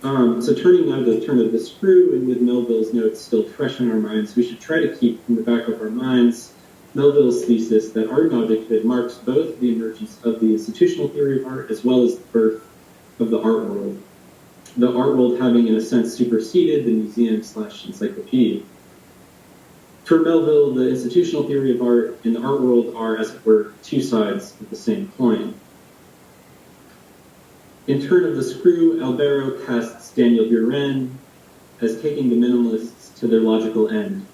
So turning now to the turn of the screw, and with Melville's notes still fresh in our minds, we should try to keep in the back of our minds Melville's thesis that art and objecthood marks both the emergence of the institutional theory of art as well as the birth of the art world. The art world having, in a sense, superseded the museum/encyclopedia. For Melville, the institutional theory of art and the art world are, as it were, two sides of the same coin. In Turn of the Screw, Alberro casts Daniel Buren as taking the minimalists to their logical end,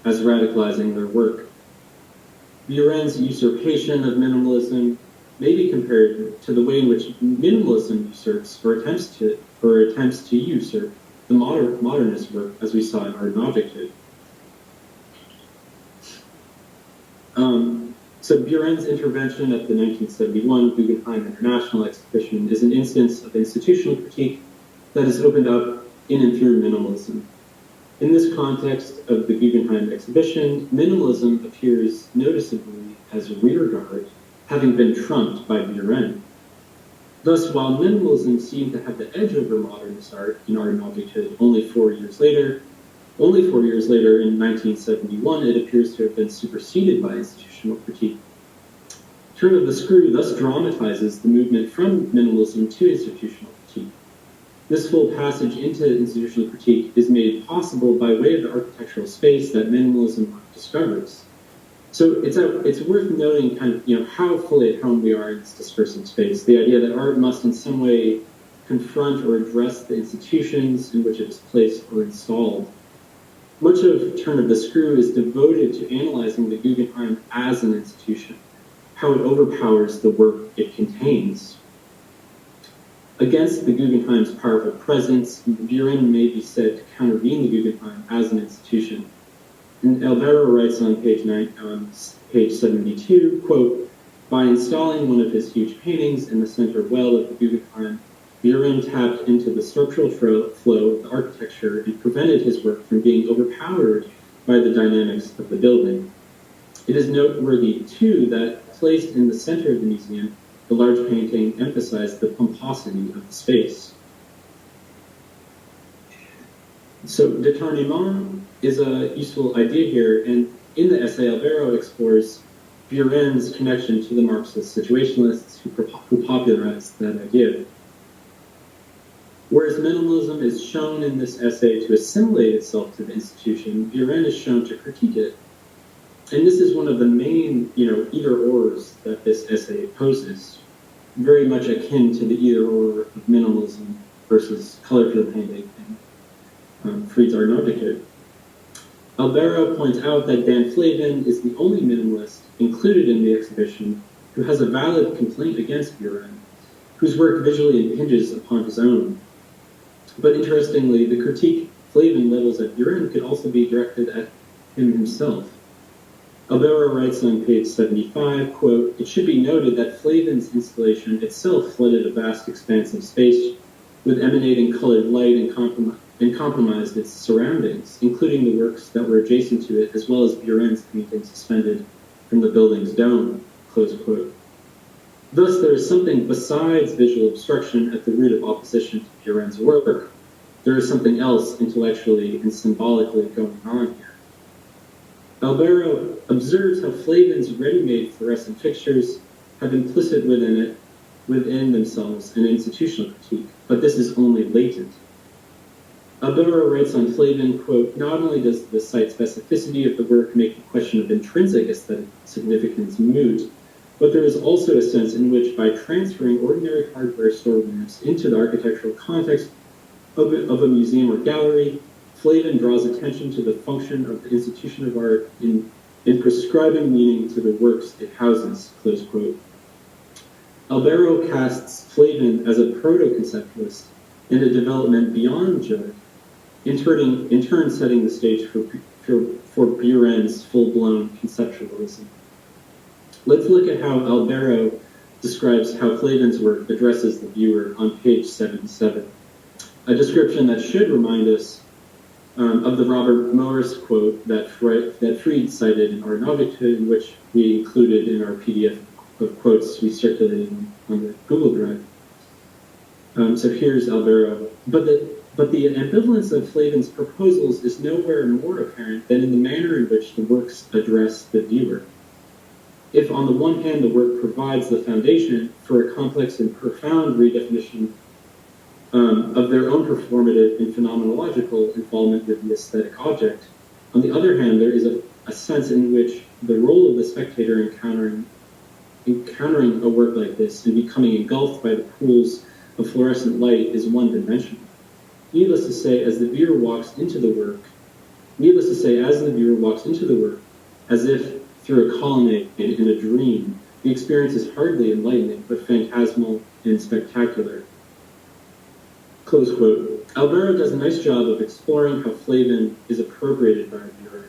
as radicalizing their work. Buren's usurpation of minimalism may be compared to the way in which minimalism usurps or attempts to usurp the modernist work, as we saw in Art and Objecthood. So Buren's intervention at the 1971 Guggenheim International Exhibition is an instance of institutional critique that has opened up in and through minimalism. In this context of the Guggenheim exhibition, minimalism appears noticeably as rearguard, having been trumped by Buren. Thus, while minimalism seemed to have the edge over modernist art in Art and Objecthood only 4 years later, in 1971, it appears to have been superseded by institutional critique. Turn of the Screw thus dramatizes the movement from minimalism to institutional critique. This full passage into institutional critique is made possible by way of the architectural space that minimalism discovers. So it's worth noting how fully at home we are in this discursive space, the idea that art must in some way confront or address the institutions in which it is placed or installed. Much of Turn of the Screw is devoted to analyzing the Guggenheim as an institution, how it overpowers the work it contains. Against the Guggenheim's powerful presence, Buren may be said to countervene the Guggenheim as an institution. And Alberro writes on page 72, quote, "By installing one of his huge paintings in the center well of the Guggenheim, Buren tapped into the structural flow of the architecture and prevented his work from being overpowered by the dynamics of the building. It is noteworthy, too, that placed in the center of the museum, the large painting emphasized the pomposity of the space." So détournement is a useful idea here, and in the essay, Alberro explores Buren's connection to the Marxist situationalists who popularized that idea. Whereas minimalism is shown in this essay to assimilate itself to the institution, Buren is shown to critique it. And this is one of the main, either-ors that this essay poses, very much akin to the either-or of minimalism versus color field painting and Fried's Art and Objecthood. Alberro points out that Dan Flavin is the only minimalist included in the exhibition who has a valid complaint against Buren, whose work visually impinges upon his own. But interestingly, the critique Flavin levels at Buren could also be directed at him himself. Alberro writes on page 75, quote, "It should be noted that Flavin's installation itself flooded a vast expanse of space with emanating colored light and compromised its surroundings, including the works that were adjacent to it, as well as Buren's painting suspended from the building's dome," close quote. Thus, there is something besides visual obstruction at the root of opposition to Buren's work. There is something else intellectually and symbolically going on here. Alberro observes how Flavin's ready-made fluorescent fixtures have implicit within themselves an institutional critique, but this is only latent. Alberro writes on Flavin, quote, "Not only does the site specificity of the work make the question of intrinsic aesthetic significance moot, but there is also a sense in which, by transferring ordinary hardware store lamps into the architectural context of a museum or gallery, Flavin draws attention to the function of the institution of art in prescribing meaning to the works it houses," close quote. Alberro casts Flavin as a proto-conceptualist in a development beyond Judd, in turn setting the stage for Buren's full-blown conceptualism. Let's look at how Alberro describes how Flavin's work addresses the viewer on page 77, a description that should remind us of the Robert Morris quote that Fried cited in Art and Objecthood, which we included in our PDF of quotes we circulated on the Google Drive. So here's Alberro. But the ambivalence of Flavin's proposals is nowhere more apparent than in the manner in which the works address the viewer. If on the one hand the work provides the foundation for a complex and profound redefinition of their own performative and phenomenological involvement with the aesthetic object, on the other hand there is a sense in which the role of the spectator encountering a work like this and becoming engulfed by the pools of fluorescent light is one-dimensional. Needless to say, as the viewer walks into the work, as if through a colonnade in a dream, the experience is hardly enlightening, but phantasmal and spectacular. Close quote. Alberro does a nice job of exploring how Flavin is appropriated by a viewer.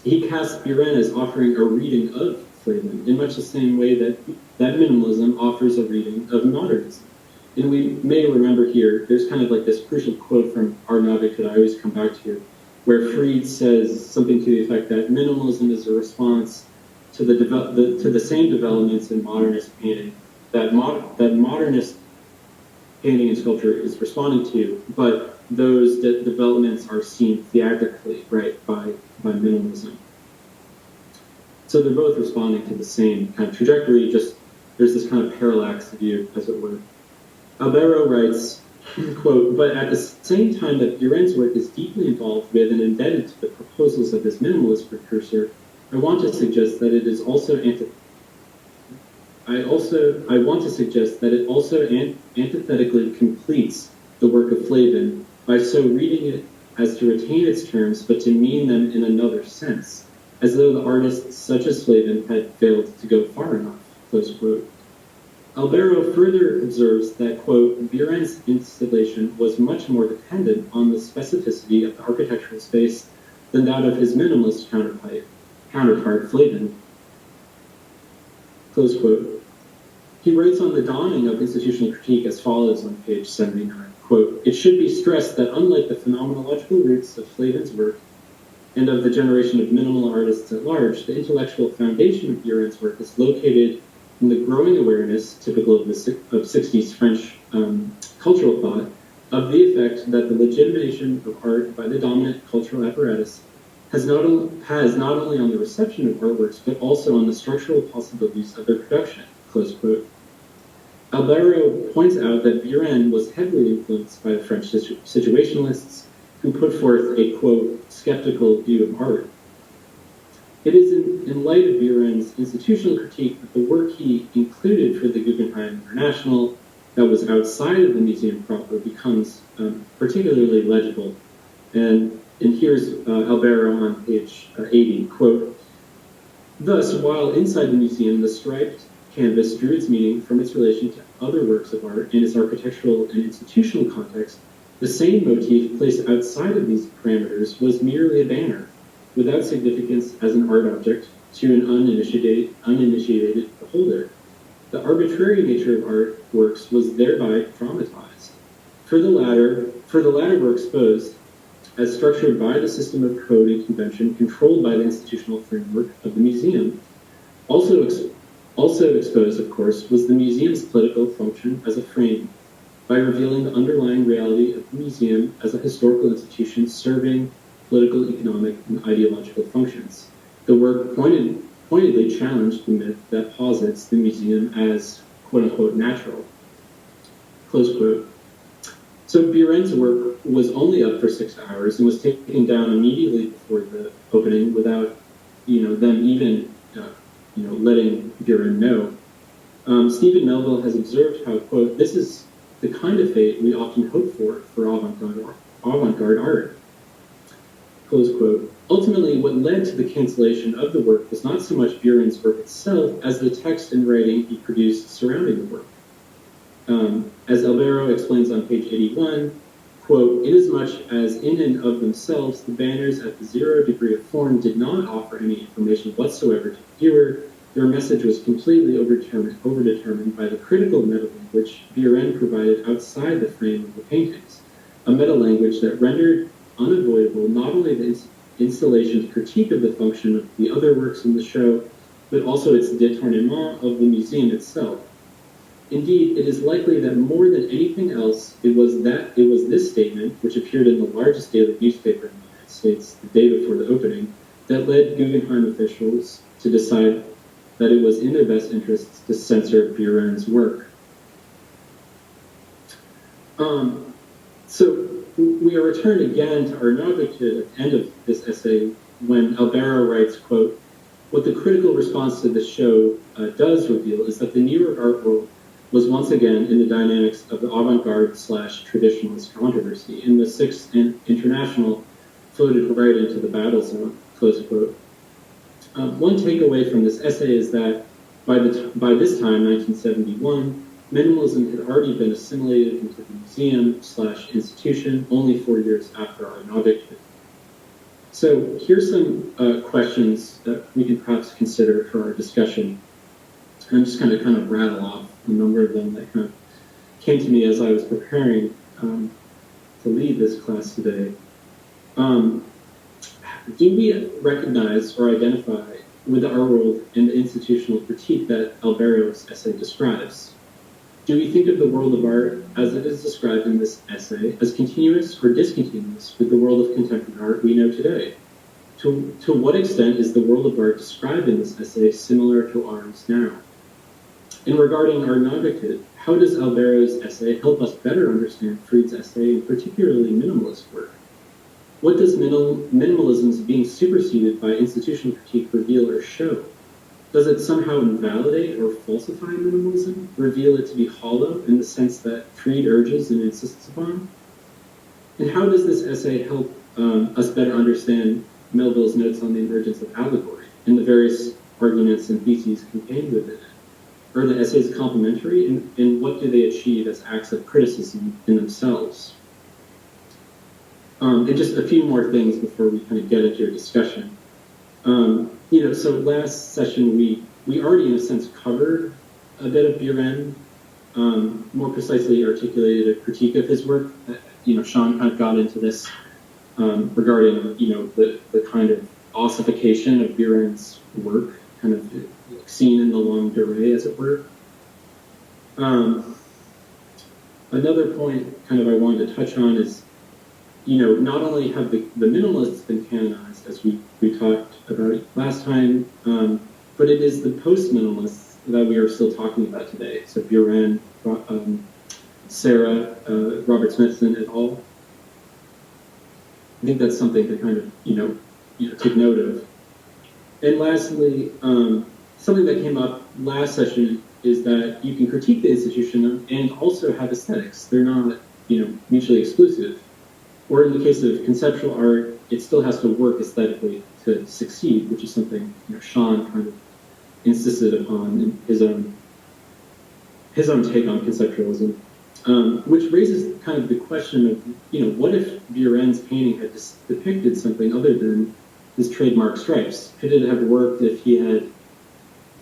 He casts Buren as offering a reading of Flavin in much the same way that minimalism offers a reading of modernism. And we may remember here, there's kind of like this crucial quote from Arnavik that I always come back to, where Fried says something to the effect that minimalism is a response to the same developments in modernist painting that modernist painting and sculpture is responding to, but those developments are seen theatrically, right, by minimalism. So they're both responding to the same kind of trajectory, just there's this kind of parallax view, as it were. Alberro writes, quote, but at the same time that Buren's work is deeply involved with and embedded to the proposals of this minimalist precursor, I want to suggest that it also antithetically completes the work of Flavin by so reading it as to retain its terms, but to mean them in another sense, as though the artists such as Flavin had failed to go far enough, close quote. Alberro further observes that, quote, Buren's installation was much more dependent on the specificity of the architectural space than that of his minimalist counterpart Flavin, close quote. He writes on the dawning of institutional critique as follows on page 79, quote, it should be stressed that unlike the phenomenological roots of Flavin's work and of the generation of minimal artists at large, the intellectual foundation of Buren's work is located in the growing awareness, typical of 60s French cultural thought, of the effect that the legitimation of art by the dominant cultural apparatus has not only on the reception of artworks, but also on the structural possibilities of their production, close quote. Alberro points out that Buren was heavily influenced by the French situationalists who put forth a, quote, skeptical view of art. It is in light of Buren's institutional critique that the work he included for the Guggenheim International that was outside of the museum proper becomes particularly legible. And here's Alberro on page 80, quote, thus, while inside the museum, the striped canvas drew its meaning from its relation to other works of art in its architectural and institutional context, the same motif placed outside of these parameters was merely a banner, without significance as an art object to an uninitiated beholder. The arbitrary nature of artworks was thereby dramatized. For the latter were exposed as structured by the system of code and convention controlled by the institutional framework of the museum. Also exposed, of course, was the museum's political function as a frame, by revealing the underlying reality of the museum as a historical institution serving political, economic, and ideological functions. The work pointedly challenged the myth that posits the museum as, quote-unquote, natural, close quote. So Buren's work was only up for 6 hours and was taken down immediately before the opening without, them even, letting Buren know. Stephen Melville has observed how, quote, this is the kind of fate we often hope for avant-garde art, close quote. Ultimately, what led to the cancellation of the work was not so much Buren's work itself as the text and writing he produced surrounding the work. As Alberro explains on page 81, quote, inasmuch as in and of themselves the banners at the 0 degree of form did not offer any information whatsoever to the viewer, their message was completely overdetermined by the critical meta-language Buren provided outside the frame of the paintings, a meta-language that rendered unavoidable not only the installation's critique of the function of the other works in the show, but also its détournement of the museum itself. Indeed, it is likely that more than anything else, it was this statement, which appeared in the largest daily newspaper in the United States the day before the opening, that led Guggenheim officials to decide that it was in their best interests to censor Buren's work. So we are returned again to our objective at the end of this essay when Alberro writes, quote, "What the critical response to this show does reveal is that the New York art world was once again in the dynamics of the avant-garde / traditionalist controversy. In the Sixth International floated right into the battle zone," close quote. One takeaway from this essay is that by this time, 1971, minimalism had already been assimilated into the museum / institution only 4 years after our inauguration. So here's some questions that we can perhaps consider for our discussion. I'm just going to kind of rattle off a number of them that kind of came to me as I was preparing to lead this class today. Do we recognize or identify with the art world and the institutional critique that Alberro's essay describes? Do we think of the world of art as it is described in this essay as continuous or discontinuous with the world of contemporary art we know today? To what extent is the world of art described in this essay similar to ours now? And regarding our non-dictative, how does Alberro's essay help us better understand Fried's essay and particularly minimalist work? What does minimalism's being superseded by institutional critique reveal or show? Does it somehow invalidate or falsify minimalism, reveal it to be hollow in the sense that Fried urges and insists upon? And how does this essay help us better understand Melville's notes on the emergence of allegory and the various arguments and theses contained within it? Are the essays complementary, and what do they achieve as acts of criticism in themselves? And just a few more things before we kind of get into your discussion. So last session we already in a sense covered a bit of Buren, more precisely articulated a critique of his work. Sean kind of got into this regarding the kind of ossification of Buren's work, kind of seen in the longue durée, as it were. Another point kind of I wanted to touch on is, not only have the minimalists been canonized, as we talked about last time, but it is the post-minimalists that we are still talking about today. So Buren, Sarah, Robert Smithson, et al. I think that's something to kind of, take note of. And lastly, something that came up last session is that you can critique the institution and also have aesthetics. They're not, mutually exclusive. Or in the case of conceptual art, it still has to work aesthetically to succeed, which is something Sean kind of insisted upon in his own take on conceptualism, which raises kind of the question of what if Buren's painting had depicted something other than his trademark stripes? Could it have worked if he had,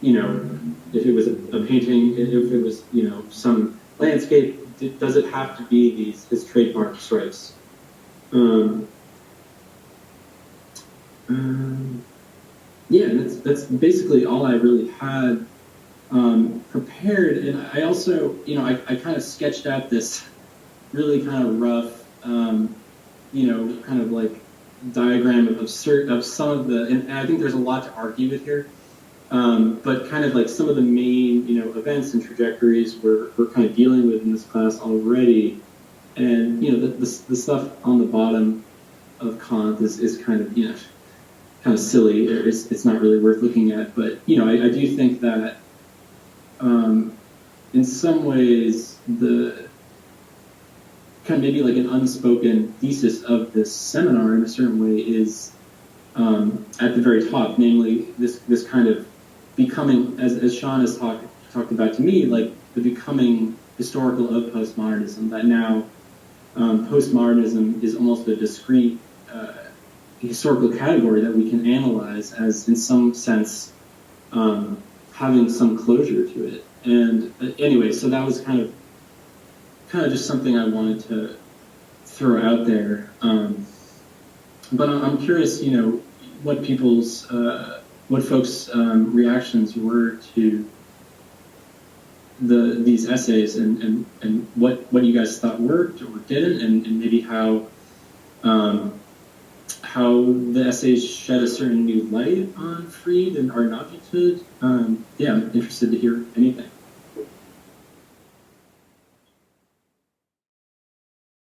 if it was a painting, if it was some landscape? Does it have to be his trademark stripes? That's basically all I really had prepared. And I also, I kind of sketched out this really kind of rough, kind of like diagram of some of the, and I think there's a lot to argue with here, but kind of like some of the main, events and trajectories we're kind of dealing with in this class already. And, the stuff on the bottom of Kant is kind of, kind of silly. It's not really worth looking at. But, I do think that in some ways the kind of maybe like an unspoken thesis of this seminar in a certain way is at the very top, namely this kind of becoming, as Sean has talked about to me, like the becoming historical of postmodernism, that now postmodernism is almost a discrete historical category that we can analyze as, in some sense, having some closure to it. And anyway, so that was kind of just something I wanted to throw out there. But I'm curious, what people's what folks' reactions were to these essays, and what you guys thought worked or didn't, and maybe how the essays shed a certain new light on Freed and art and objecthood. Yeah, I'm interested to hear anything.